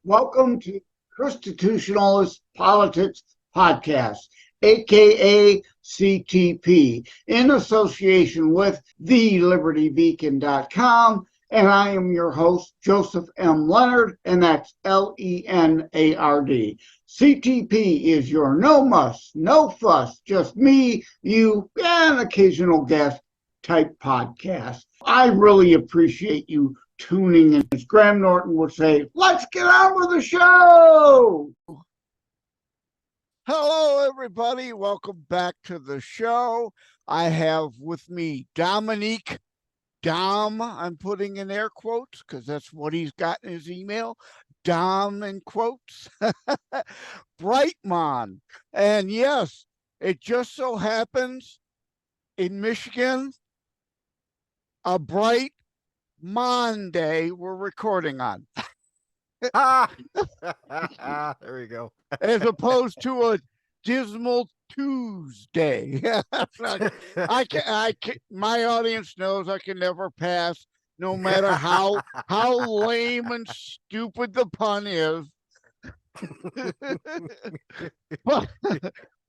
Welcome to ChristiTutionalist Politics Podcast, aka CTP, in association with thelibertybeacon.com. And I am your host, Joseph M. Lenard, and that's Lenard. CTP is your no muss, no fuss, just me, you, and occasional guest type podcast. I really appreciate you tuning in. As Graham Norton would say, let's get on with the show. Hello, everybody. Welcome back to the show. I have with me Dominique, Dom, I'm putting in air quotes because that's what he's got in his email, Dom in quotes, Brightmon. And yes, it just so happens in Michigan, a bright Monday we're recording on. There we go. As opposed to a dismal Tuesday. My audience knows I can never pass, no matter how lame and stupid the pun is.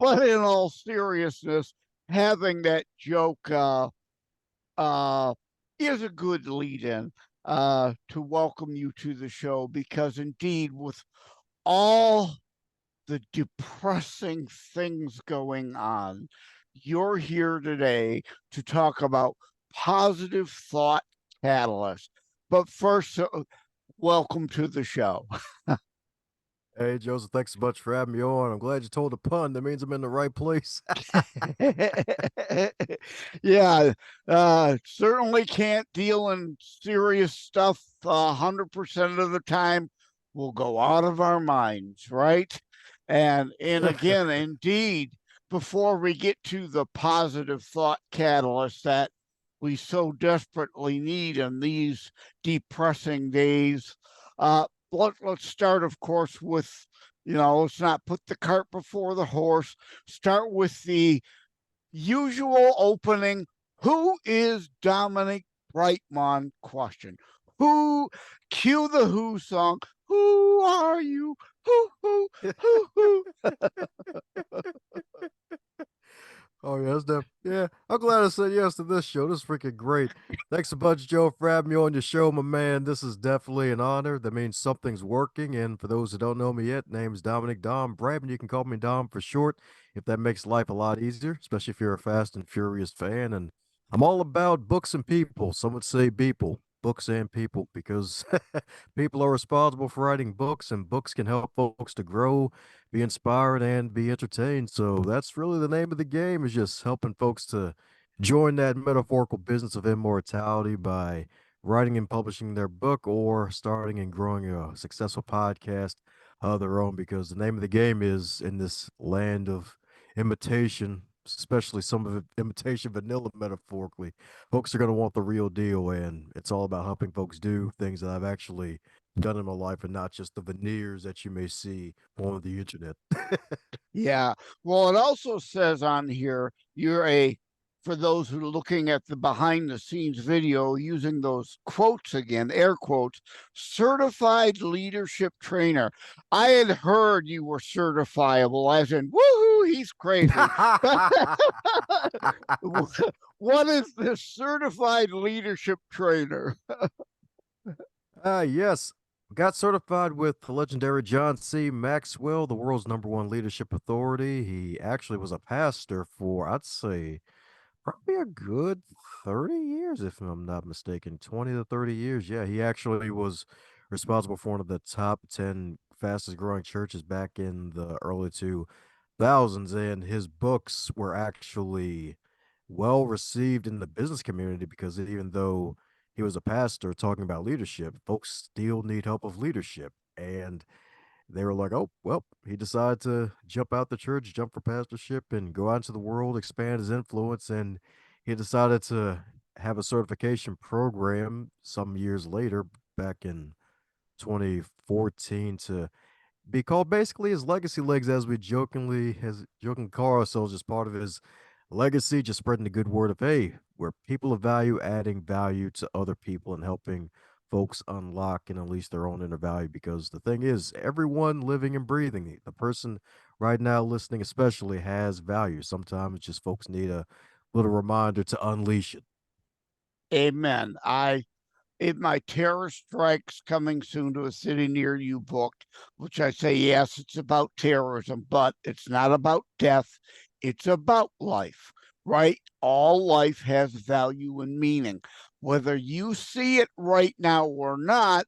but in all seriousness, having that joke is a good lead-in to welcome you to the show, because indeed, with all the depressing things going on, you're here today to talk about positive thought catalyst. But first, welcome to the show. Hey, Joseph, thanks so much for having me on. I'm glad you told a pun. That means I'm in the right place. Yeah, certainly can't deal in serious stuff 100% of the time. We'll go out of our minds, right? And again, indeed, before we get to the positive thought catalyst that we so desperately need in these depressing days, let's start, of course, with, let's not put the cart before the horse. Start with the usual opening. Who is Dominique Brightmon question? Cue the Who song. Who are you? Who. Oh, yeah, I'm glad I said yes to this show. This is freaking great. Thanks a bunch, Joe, for having me on your show, my man. This is definitely an honor. That means something's working. And for those who don't know me yet, name's Dominique Dom Brightmon. You can call me Dom for short, if that makes life a lot easier, especially if you're a Fast and Furious fan. And I'm all about books and people. Some would say people. Books and people, because people are responsible for writing books, and books can help folks to grow, be inspired, and be entertained. So that's really the name of the game, is just helping folks to join that metaphorical business of immortality by writing and publishing their book, or starting and growing a successful podcast of their own, because the name of the game is, in this land of imitation, especially some of it imitation vanilla, metaphorically, folks are going to want the real deal. And it's all about helping folks do things that I've actually done in my life, and not just the veneers that you may see on the internet. Yeah. Well, it also says on here, for those who are looking at the behind the scenes video, using those quotes again, air quotes, certified leadership trainer. I had heard you were certifiable, as in, woohoo, he's crazy. What is this certified leadership trainer? Yes. Got certified with the legendary John C. Maxwell, the world's #1 leadership authority. He actually was a pastor for, I'd say, probably a good 30 years, if I'm not mistaken, 20 to 30 years. Yeah, he actually was responsible for one of the top 10 fastest growing churches back in the early 2000s. And his books were actually well received in the business community, because even though he was a pastor talking about leadership, folks still need help of leadership. And they were like, oh, well, he decided to jump out the church, jump for pastorship, and go out into the world, expand his influence. And he decided to have a certification program some years later, back in 2014, to be called basically his legacy legs, as we jokingly call ourselves, as part of his legacy, just spreading the good word of, hey, where people of value adding value to other people and helping folks unlock and unleash their own inner value. Because the thing is, everyone living and breathing, the person right now listening especially, has value. Sometimes just folks need a little reminder to unleash it. Amen. In my Terror Strikes Coming Soon to a City Near You book, which I say, yes, it's about terrorism, but it's not about death. It's about life, right? All life has value and meaning. Whether you see it right now or not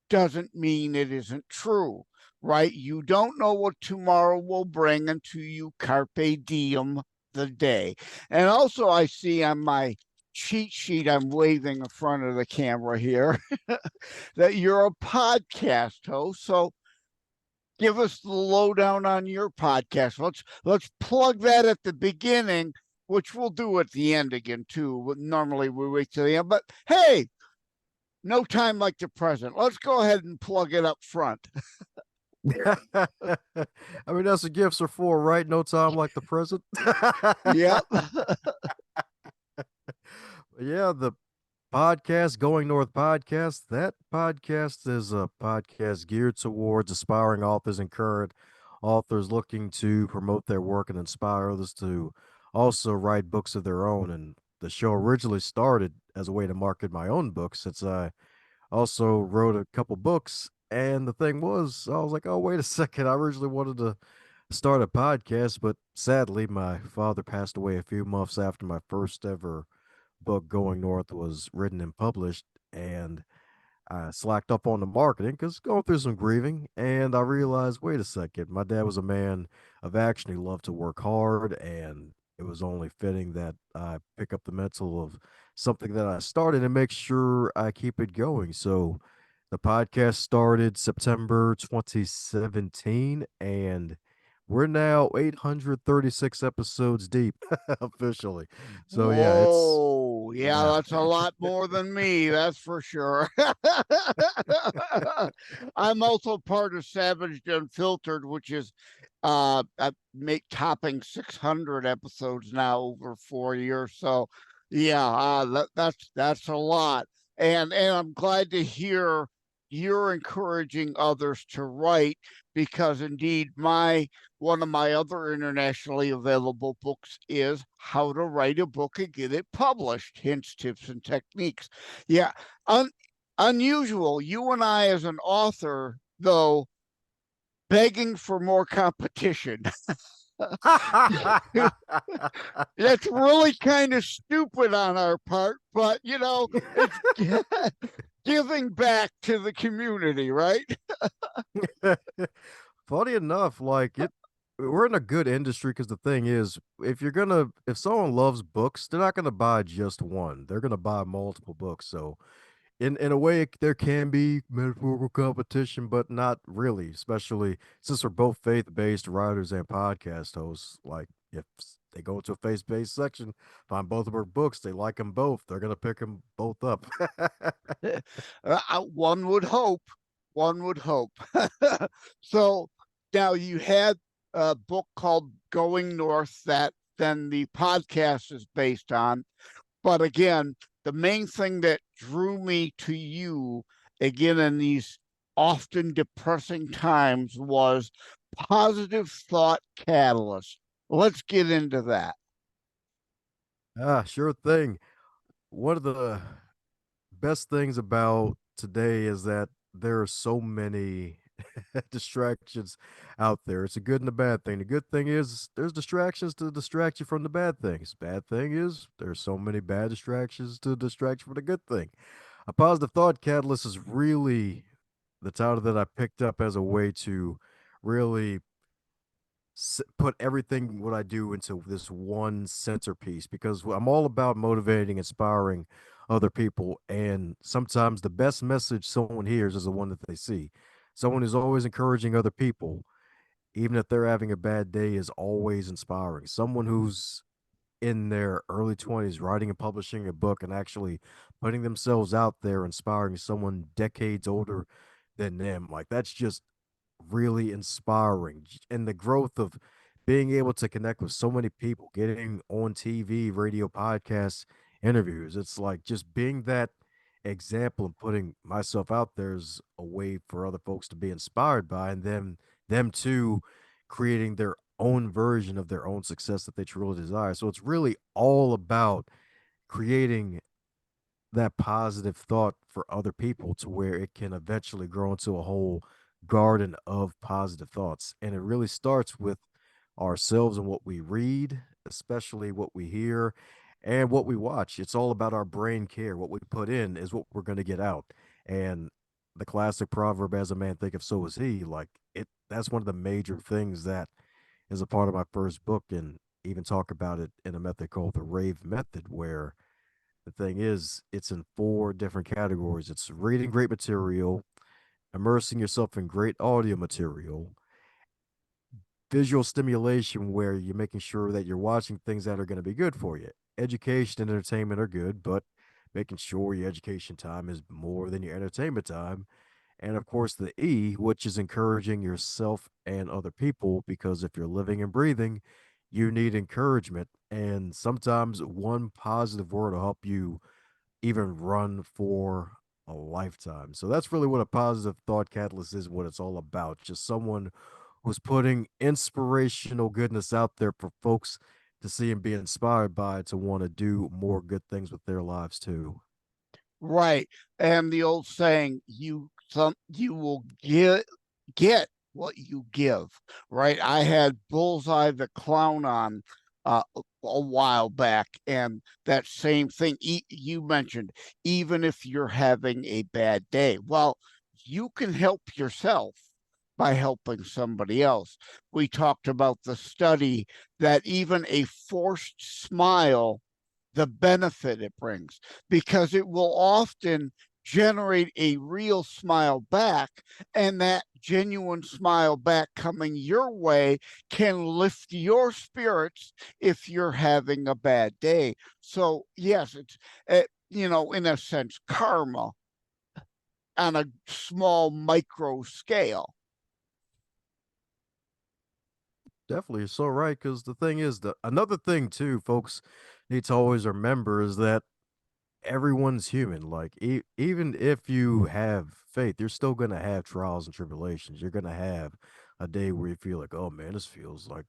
doesn't mean it isn't true, right? You don't know what tomorrow will bring until you carpe diem the day. And also, I see on my cheat sheet I'm waving in front of the camera here that you're a podcast host. So give us the lowdown on your podcast. Let's plug that at the beginning, which we'll do at the end again too. Normally we wait till the end, but hey, no time like the present. Let's go ahead and plug it up front. I mean, that's what gifts are for, right? No time like the present. Yep. Yeah, the podcast, Going North podcast, that podcast is a podcast geared towards aspiring authors and current authors looking to promote their work and inspire others to also write books of their own. And the show originally started as a way to market my own books, since I also wrote a couple books. And the thing was, I was like, oh, wait a second. I originally wanted to start a podcast, but sadly, my father passed away a few months after my first ever book, Going North, was written and published. And I slacked up on the marketing because going through some grieving. And I realized, wait a second, my dad was a man of action. He loved to work hard. And it was only fitting that I pick up the mantle of something that I started and make sure I keep it going. So the podcast started September 2017, and we're now 836 episodes deep officially. So yeah, it's Whoa. Yeah, yeah. that's a lot more than me, that's for sure. I'm also part of Savaged Unfiltered, which is I make topping 600 episodes now over 4 years. So yeah, that's a lot. And I'm glad to hear you're encouraging others to write, because indeed one of my other internationally available books is How to Write a Book and Get It Published, Hints, Tips, and Techniques. Yeah, unusual. You and I, as an author, though, begging for more competition. That's really kind of stupid on our part, but it's giving back to the community, right? Funny enough, like we're in a good industry because the thing is, if someone loves books, they're not gonna buy just one. They're gonna buy multiple books. So in a way, there can be metaphorical competition, but not really, especially since we're both faith-based writers and podcast hosts. Like if they go into a faith-based section, find both of our books, they like them both, they're gonna pick them both up. One would hope. One would hope. So now you had a book called Going North that then the podcast is based on. But again, the main thing that drew me to you, again, in these often depressing times, was positive thought catalyst. Let's get into that. Sure thing. One of the best things about today is that there are so many distractions out there. It's a good and a bad thing. The good thing is there's distractions to distract you from the bad things. Bad thing is there's so many bad distractions to distract you from the good thing. A positive thought catalyst is really the title that I picked up as a way to really put everything what I do into this one centerpiece, because I'm all about motivating, inspiring other people. And sometimes the best message someone hears is the one that they see. Someone who's always encouraging other people, even if they're having a bad day, is always inspiring. Someone who's in their early 20s writing and publishing a book and actually putting themselves out there, inspiring someone decades older than them. Like that's just really inspiring. And the growth of being able to connect with so many people, getting on TV, radio, podcasts, interviews. It's like just being that example and putting myself out there is a way for other folks to be inspired by, and then them too creating their own version of their own success that they truly desire. So it's really all about creating that positive thought for other people to where it can eventually grow into a whole garden of positive thoughts. And it really starts with ourselves and what we read, especially what we hear and what we watch. It's all about our brain care. What we put in is what we're going to get out. And the classic proverb, as a man thinketh, so is he, like it, that's one of the major things that is a part of my first book, and even talk about it in a method called the rave method, where the thing is, it's in four different categories. It's reading great material, immersing yourself in great audio material, visual stimulation, where you're making sure that you're watching things that are going to be good for you. Education and entertainment are good, but making sure your education time is more than your entertainment time. And of course, the E, which is encouraging yourself and other people, because if you're living and breathing, you need encouragement. And sometimes one positive word will help you even run for a lifetime. So that's really what a positive thought catalyst is, what it's all about. Just someone who's putting inspirational goodness out there for folks to see and be inspired by, to want to do more good things with their lives too. Right. And the old saying, you will get what you give, right? I had Bullseye the Clown on a while back, and that same thing you mentioned, even if you're having a bad day, well, you can help yourself by helping somebody else. We talked about the study that even a forced smile, the benefit it brings, because it will often generate a real smile back, and that genuine smile back coming your way can lift your spirits if you're having a bad day. So yes, it's in a sense karma on a small micro scale. Definitely, you're so right. Because the thing is, the another thing too, folks need to always remember is that everyone's human. Like even if you have faith, you're still gonna have trials and tribulations. You're gonna have a day where you feel like, oh man, this feels like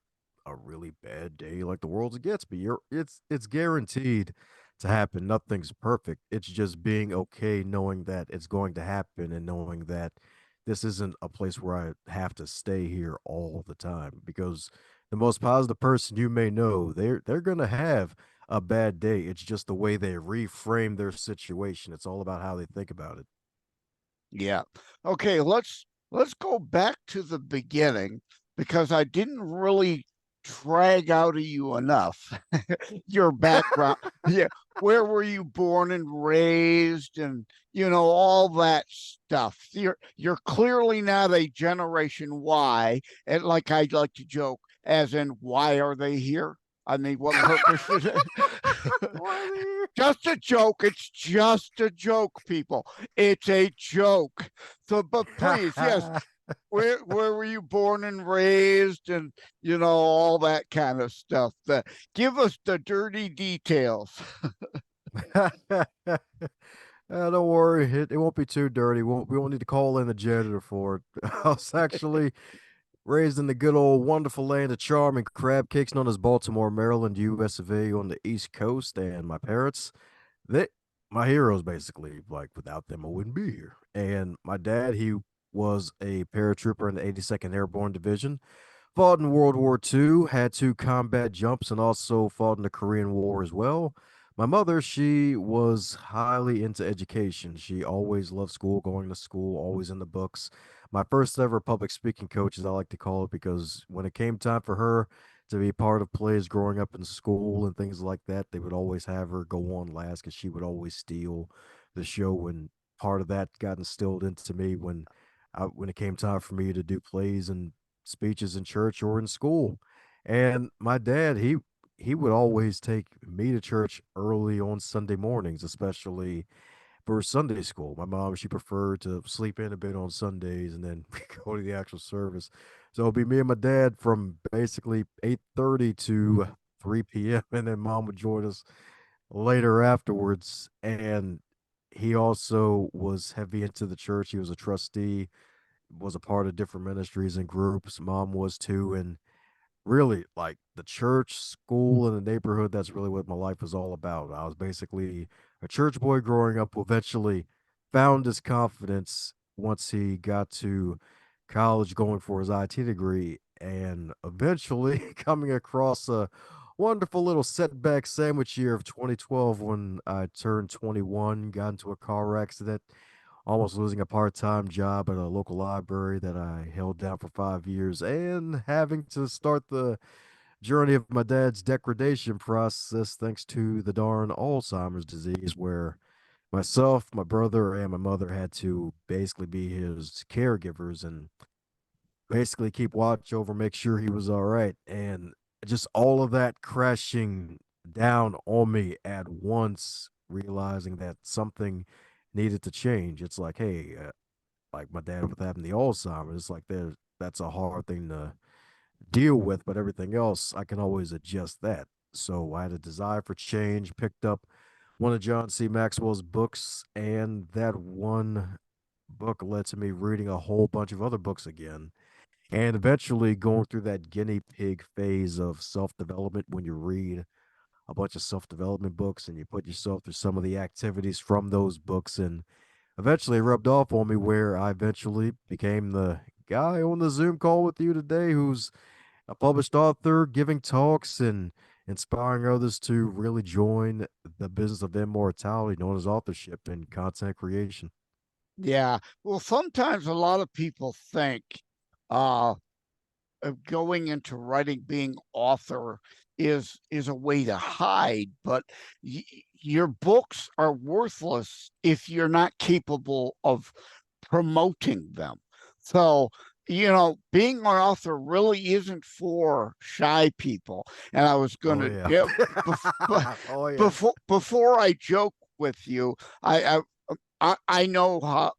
a really bad day, like the world's gets me. It's guaranteed to happen. Nothing's perfect. It's just being okay knowing that it's going to happen, and knowing that this isn't a place where I have to stay here all the time. Because the most positive person you may know, they're gonna have a bad day. It's just the way they reframe their situation. It's all about how they think about it. Yeah. Okay, let's go back to the beginning, because I didn't really drag out of you enough your background. Yeah, where were you born and raised, and all that stuff. You're clearly not a Generation Y, and like I like to joke, as in, why are they here? I mean, what purpose is it? Just a joke. It's just a joke, people. It's a joke. So, but please, yes, where were you born and raised, and all that kind of stuff. Give us the dirty details. Don't worry, it won't be too dirty. We won't need to call in the janitor for it. I was actually raised in the good old wonderful land of charm and crab cakes known as Baltimore, Maryland, US of A, on the East Coast. And my parents, they my heroes, basically. Like without them I wouldn't be here. And my dad, he was a paratrooper in the 82nd Airborne Division, fought in World War II, had two combat jumps, and also fought in the Korean War as well. My mother, she was highly into education. She always loved school, going to school, always in the books. My first ever public speaking coach, as I like to call it, because when it came time for her to be part of plays growing up in school and things like that, they would always have her go on last, because she would always steal the show. And part of that got instilled into me when it came time for me to do plays and speeches in church or in school. And my dad, he would always take me to church early on Sunday mornings, especially for Sunday school. My mom, she preferred to sleep in a bit on Sundays and then go to the actual service. So it'd be me and my dad from basically 8:30 to 3 p.m. And then mom would join us later afterwards. And he also was heavy into the church. He was a trustee, was a part of different ministries and groups. Mom was too. And really, like the church, school, and the neighborhood, that's really what my life was all about. I was basically a church boy growing up who eventually found his confidence once he got to college going for his IT degree, and eventually coming across a wonderful little setback sandwich year of 2012 when I turned 21, got into a car accident, almost losing a part-time job at a local library that I held down for 5 years, and having to start the journey of my dad's degradation process thanks to the darn Alzheimer's disease, where myself, my brother, and my mother had to basically be his caregivers and basically keep watch over, make sure he was all right. And just all of that crashing down on me at once, realizing that something needed to change. It's like, hey, like my dad with having the Alzheimer's, it's like that's a hard thing to deal with, but everything else I can always adjust that. So I had a desire for change, picked up one of John C. Maxwell's books, and that one book led to me reading a whole bunch of other books again, and eventually going through that guinea pig phase of self development when you read a bunch of self development books and you put yourself through some of the activities from those books. And eventually it rubbed off on me where I eventually became the guy on the Zoom call with you today who's a published author giving talks and inspiring others to really join the business of immortality known as authorship and content creation. Yeah. Well, sometimes a lot of people think uh, of going into writing, being author is a way to hide, but your books are worthless if you're not capable of promoting them. So, being an author really isn't for shy people. And I was going Oh to, yeah. yeah, Oh yeah. before I joke with you, I know how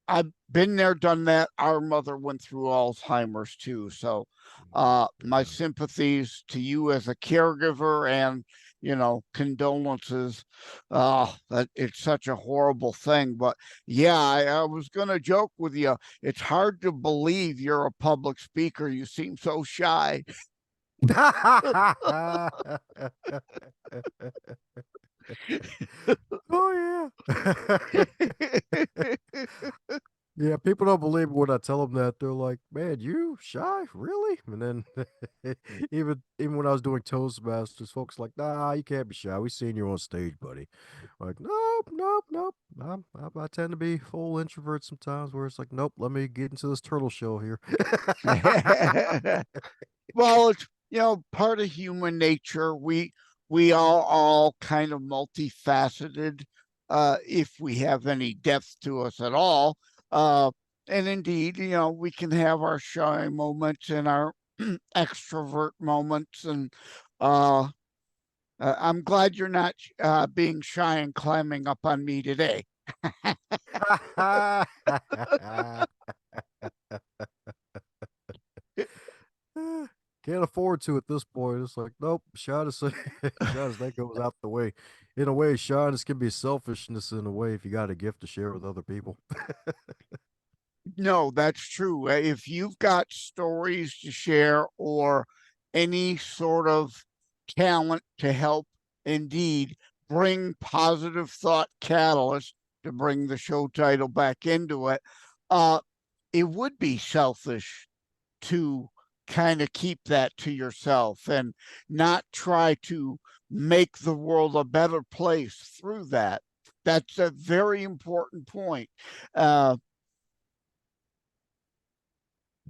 I've been there, done that. Our mother went through Alzheimer's too. So my Yeah. sympathies to you as a caregiver and, condolences. That it's such a horrible thing. But yeah, I was going to joke with you. It's hard to believe you're a public speaker. You seem so shy. Oh yeah. Yeah, people don't believe me when I tell them that. They're like, "Man, you shy, really?" And then even when I was doing Toastmasters, folks like, "Nah, you can't be shy. We seen you on stage, buddy." Like, nope, nope, nope. I tend to be full introvert sometimes, where it's like, nope, let me get into this turtle shell here. Well, it's part of human nature. We are all kind of multifaceted, if we have any depth to us at all. Uh, and indeed, we can have our shy moments and our extrovert moments. And I'm glad you're not being shy and climbing up on me today. Can't afford to at this point. It's like, nope, shyness, shyness that goes out the way. In a way, shyness can be selfishness in a way if you got a gift to share with other people. No, that's true. If you've got stories to share or any sort of talent to help, indeed, bring positive thought catalyst, to bring the show title back into it, uh, it would be selfish to kind of keep that to yourself and not try to make the world a better place through that. That's a very important point. Uh,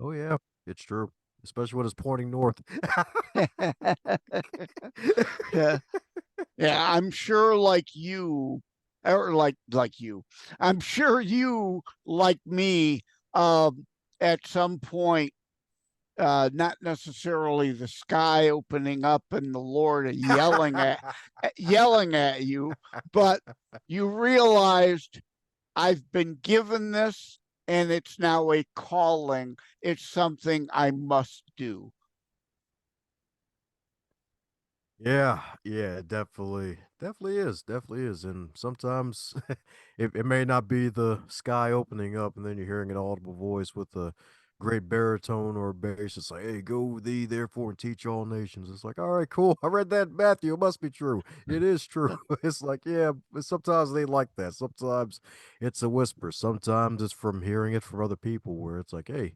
Oh yeah, it's true, especially when it's pointing north. yeah, yeah, I'm sure like you, or like you, I'm sure you, like me, at some point, not necessarily the sky opening up and the Lord yelling at you, but you realized I've been given this and it's now a calling. It's something I must do. Yeah, yeah, definitely is. And sometimes it may not be the sky opening up and then you're hearing an audible voice with a great baritone or bass. It's like, hey, go thee therefore and teach all nations. It's like, all right, cool. I read that in Matthew. It must be true. It is true. It's like, yeah, but sometimes they like that. Sometimes it's a whisper. Sometimes it's from hearing it from other people where it's like, hey,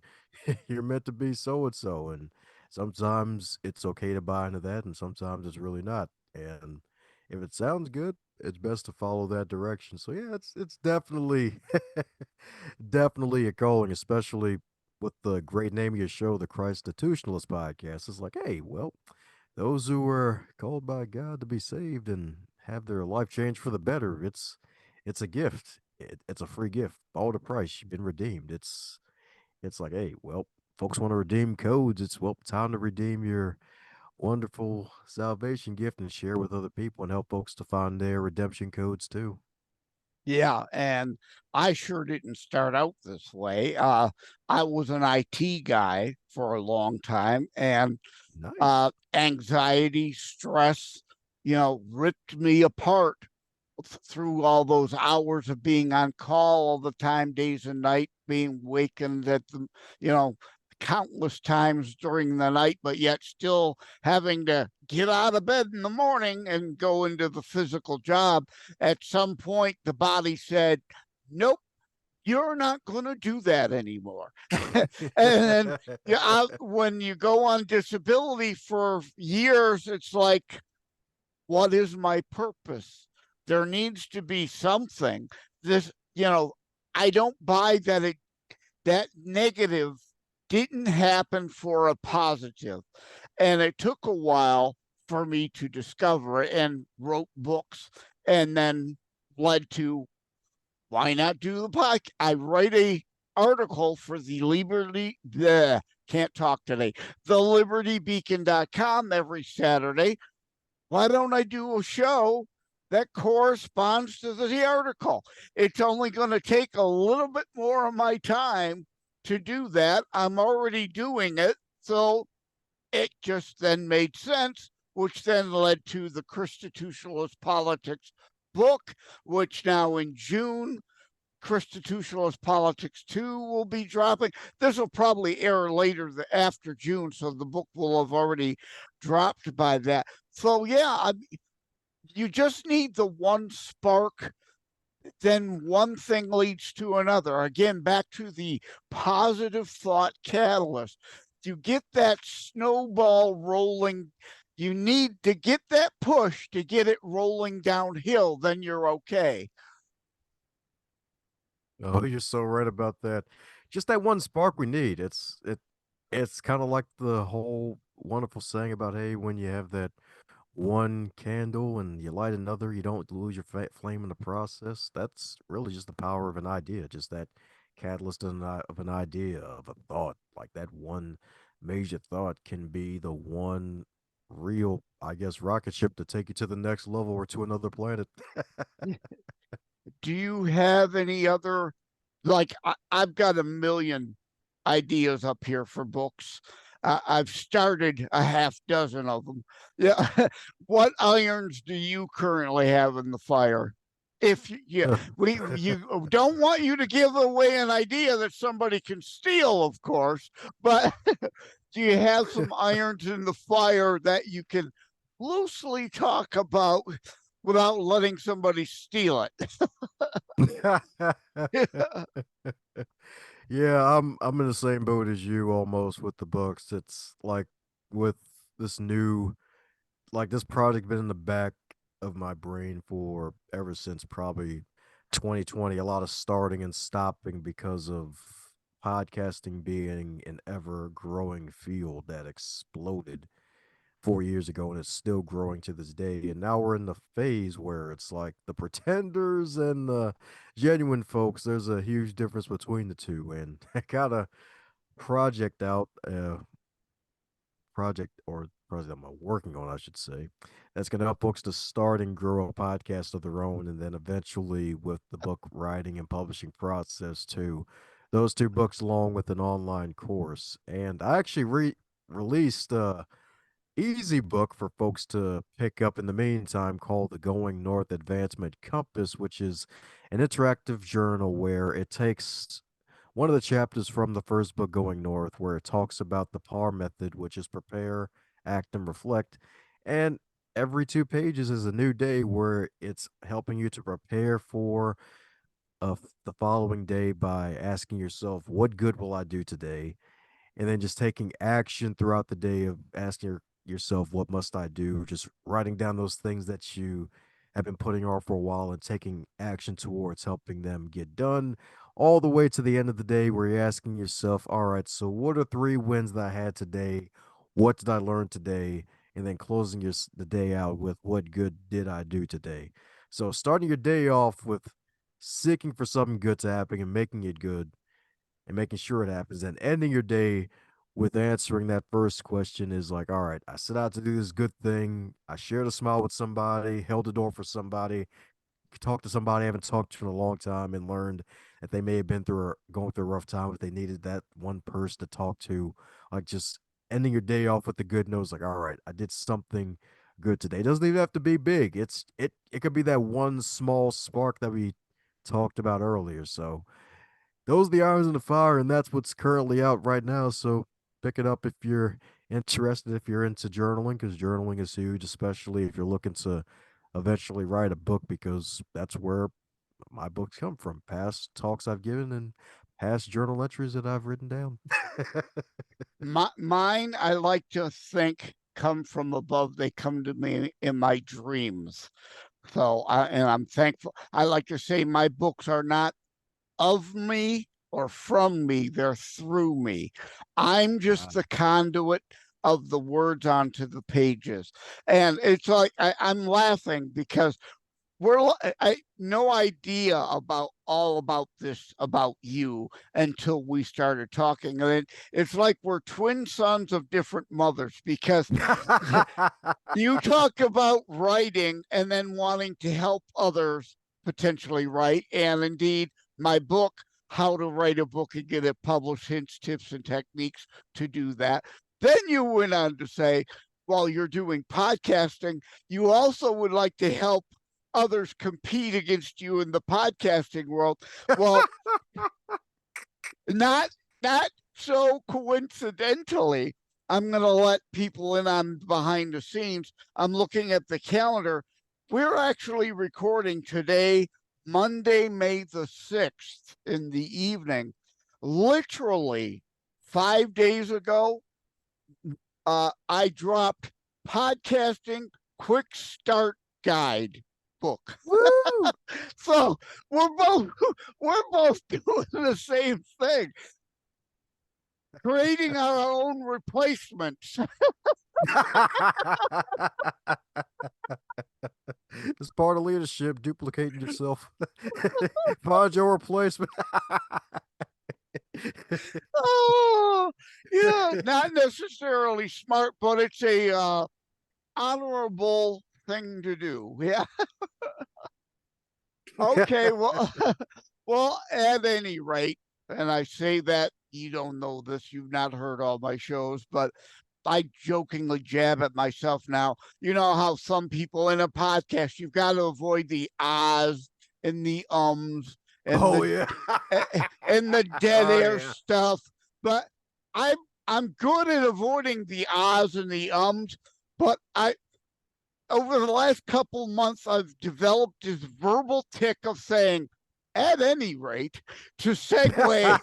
you're meant to be so and so. And sometimes it's okay to buy into that, and sometimes it's really not. And if it sounds good, it's best to follow that direction. So yeah, it's definitely definitely a calling, especially with the great name of your show, the ChristiTutionalist Podcast. It's like, hey, well, those who were called by God to be saved and have their life changed for the better, it's a gift. It's a free gift. All the price. You've been redeemed. It's like, hey, well, folks want to redeem codes. It's well time to redeem your wonderful salvation gift and share with other people and help folks to find their redemption codes too. Yeah, and I sure didn't start out this way. I was an IT guy for a long time, and Nice. anxiety, stress, ripped me apart through all those hours of being on call all the time, days and night, being wakened at the, you know, countless times during the night, but yet still having to get out of bed in the morning and go into the physical job. At some point, the body said, nope, you're not going to do that anymore. And then when you go on disability for years, it's like, what is my purpose? There needs to be something. This, I don't buy that that negative didn't happen for a positive. And it took a while for me to discover it, and wrote books, and then led to, why not do the podcast? I write a article for the Liberty, can't talk today, the libertybeacon.com every Saturday. Why don't I do a show that corresponds to the article? It's only going to take a little bit more of my time to do that. I'm already doing it. So it just then made sense, which then led to the ChristiTutionalist Politics book, which now in June, ChristiTutionalist Politics 2 will be dropping. This will probably air later after June, so the book will have already dropped by that. So, yeah, you just need the one spark, then one thing leads to another. Again, back to the positive thought catalyst. You get that snowball rolling. You need to get that push to get it rolling downhill, then you're okay. Oh, you're so right about that. Just that one spark we need. It's kind of like the whole wonderful saying about, hey, when you have that one candle and you light another, you don't lose your flame in the process. That's really just the power of an idea, just that catalyst of an idea, of a thought. Like that one major thought can be the one real, I guess, rocket ship to take you to the next level or to another planet. Do you have any other, like, I've got a million ideas up here for books. I've started a half dozen of them. Yeah. What irons do you currently have in the fire? If you don't want you to give away an idea that somebody can steal, of course, but do you have some irons in the fire that you can loosely talk about without letting somebody steal it? Yeah, I'm in the same boat as you almost with the books. It's like with this new, like this project been in the back of my brain for ever since probably 2020. A lot of starting and stopping because of podcasting being an ever growing field that exploded 4 years ago and it's still growing to this day. And now we're in the phase where it's like the pretenders and the genuine folks. There's a huge difference between the two. And I got a project out, project or project I'm working on, I should say, that's going to help folks to start and grow a podcast of their own. And then eventually with the book writing and publishing process too. Those two books along with an online course. And I actually released easy book for folks to pick up in the meantime called the Going North Advancement Compass, which is an interactive journal where it takes one of the chapters from the first book, Going North, where it talks about the PAR method, which is prepare, act, and reflect. And every 2 pages is a new day where it's helping you to prepare for the following day by asking yourself, what good will I do today? And then just taking action throughout the day of asking yourself, what must I do? Just writing down those things that you have been putting off for a while and taking action towards helping them get done, all the way to the end of the day where you're asking yourself, all right, so what are 3 wins that I had today? What did I learn today? And then closing the day out with, what good did I do today? So starting your day off with seeking for something good to happen and making it good and making sure it happens, and ending your day with answering that first question is like, all right, I set out to do this good thing. I shared a smile with somebody, held the door for somebody, talked to somebody I haven't talked to in a long time, and learned that they may have been going through a rough time, if they needed that one person to talk to. Like, just ending your day off with the good news, like, all right, I did something good today. It doesn't even have to be big. It could be that one small spark that we talked about earlier. So those are the irons in the fire, and that's what's currently out right now. So pick it up if you're interested, if you're into journaling, because journaling is huge, especially if you're looking to eventually write a book, because that's where my books come from. Past talks I've given and past journal entries that I've written down. Mine, I like to think, come from above. They come to me in my dreams. So, and I'm thankful. I like to say my books are not of me or from me, they're through me. I'm just the conduit of the words onto the pages. And it's like I'm laughing because I no idea about all about this about you until we started talking. And it's like we're twin sons of different mothers, because you talk about writing and then wanting to help others potentially write. And indeed, my book, How to Write a Book and Get It Published, Hints, Tips, and Techniques to Do That. Then you went on to say, while you're doing podcasting, you also would like to help others compete against you in the podcasting world. Well, not so coincidentally, I'm going to let people in on behind the scenes. I'm looking at the calendar. We're actually recording today, Monday, May the 6th in the evening. Literally 5 days ago, I dropped Podcasting Quick Start Guide book. So we're both doing the same thing, creating our own replacements. It's part of leadership, duplicating yourself. Find your replacement. Oh, yeah, not necessarily smart, but it's a honorable thing to do. Yeah. Okay, well, well, at any rate, and I say that you don't know this, you've not heard all my shows, but I jokingly jab at myself now. You know how some people in a podcast, you've got to avoid the ahs and the ums and and the dead air stuff. But I'm good at avoiding the ahs and the ums, but over the last couple months, I've developed this verbal tick of saying, at any rate, to segue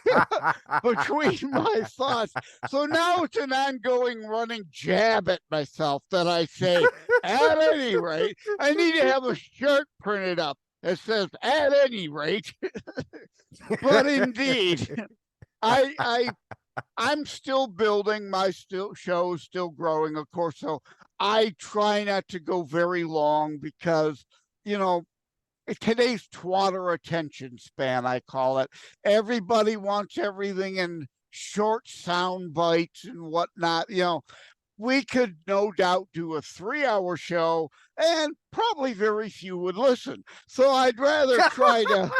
between my thoughts. So now it's an ongoing running jab at myself that I say, at any rate. I need to have a shirt printed up that says, at any rate. But indeed, I'm still building. My show is still growing, of course. So I try not to go very long because, you know, today's twatter attention span, I call it. Everybody wants everything in short sound bites and whatnot. You know, we could no doubt do a 3-hour show and probably very few would listen. So I'd rather try to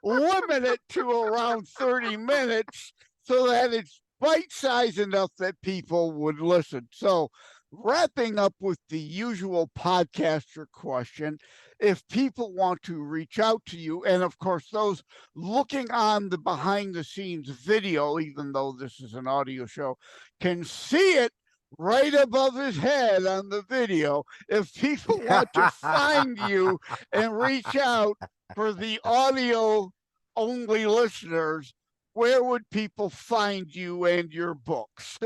limit it to around 30 minutes so that it's bite-sized enough that people would listen. So wrapping up with the usual podcaster question, if people want to reach out to you, and of course, those looking on the behind the scenes video, even though this is an audio show, can see it right above his head on the video. If people want to find you and reach out for the audio only listeners, where would people find you and your books?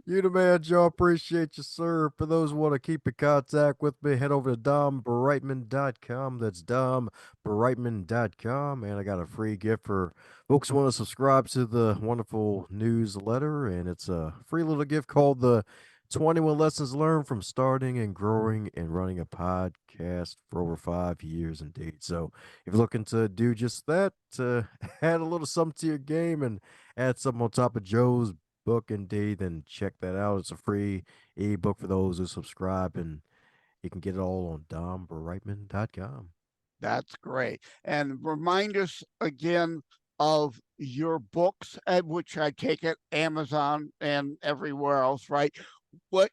You the man, Joe. Appreciate you, sir. For those who want to keep in contact with me, head over to dombrightmon.com. That's dombrightmon.com. And I got a free gift for folks who want to subscribe to the wonderful newsletter. And it's a free little gift called the 21 Lessons Learned from Starting and Growing and Running a Podcast for over 5 years, indeed. So if you're looking to do just that, to add a little something to your game and add something on top of Joe's book, indeed, then check that out. It's a free ebook for those who subscribe, and you can get it all on dombrightmon.com. That's great. And remind us again of your books, at which I take it Amazon and everywhere else, right? What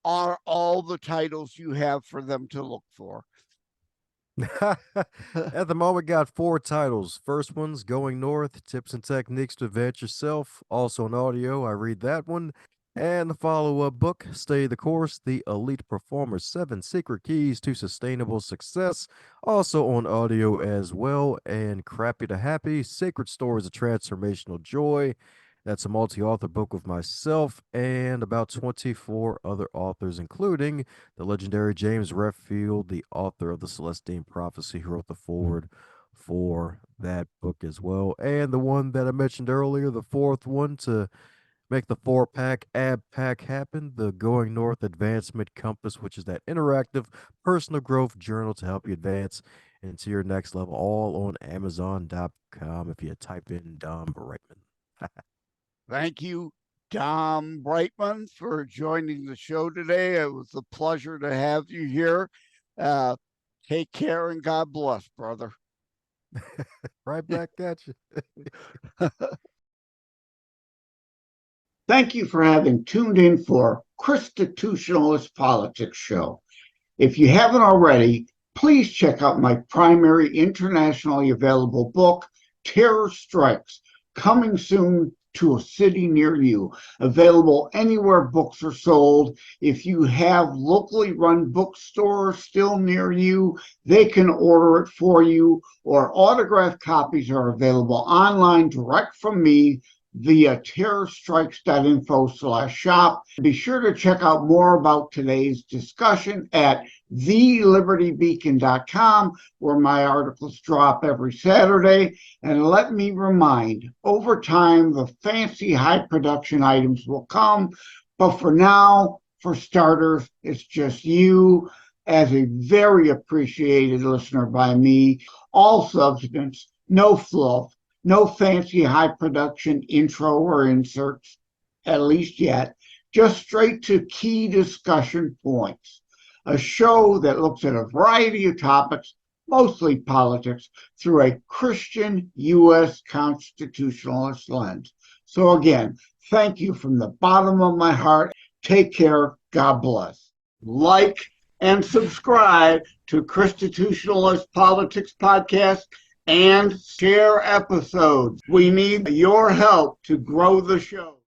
are all the titles you have for them to look for? At the moment, got 4 titles. First one's Going North, Tips and Techniques to Advance Yourself. Also on audio, I read that one. And the follow-up book, Stay the Course, The Elite Performer's 7 Secret Keys to Sustainable Success. Also on audio as well. And Crappy to Happy, Sacred Stories of Transformational Joy. That's a multi-author book with myself and about 24 other authors, including the legendary James Redfield, the author of the Celestine Prophecy, who wrote the foreword for that book as well. And the one that I mentioned earlier, the 4th one to make the 4-pack ab pack happen, the Going North Advancement Compass, which is that interactive personal growth journal to help you advance into your next level, all on Amazon.com if you type in Dom Brightmon. Thank you, Dom Brightmon, for joining the show today. It was a pleasure to have you here. Take care and God bless, brother. Right back at you. Thank you for having tuned in for ChristiTutionalist Politics show. If you haven't already, please check out my primary internationally available book, Terror Strikes, coming soon to a city near you. Available anywhere books are sold. If you have locally run bookstores still near you, they can order it for you, or autographed copies are available online direct from me via TerrorStrikes.info/shop. Be sure to check out more about today's discussion at thelibertybeacon.com, where my articles drop every Saturday. And let me remind, over time, the fancy high production items will come. But for now, for starters, it's just you as a very appreciated listener by me. All substance, no fluff. No fancy high production intro or inserts, at least yet, just straight to key discussion points. A show that looks at a variety of topics, mostly politics, through a Christian U.S. constitutionalist lens. So again, thank you from the bottom of my heart. Take care. God bless. Like and subscribe to ChristiTutionalist Politics podcast and share episodes. We need your help to grow the show.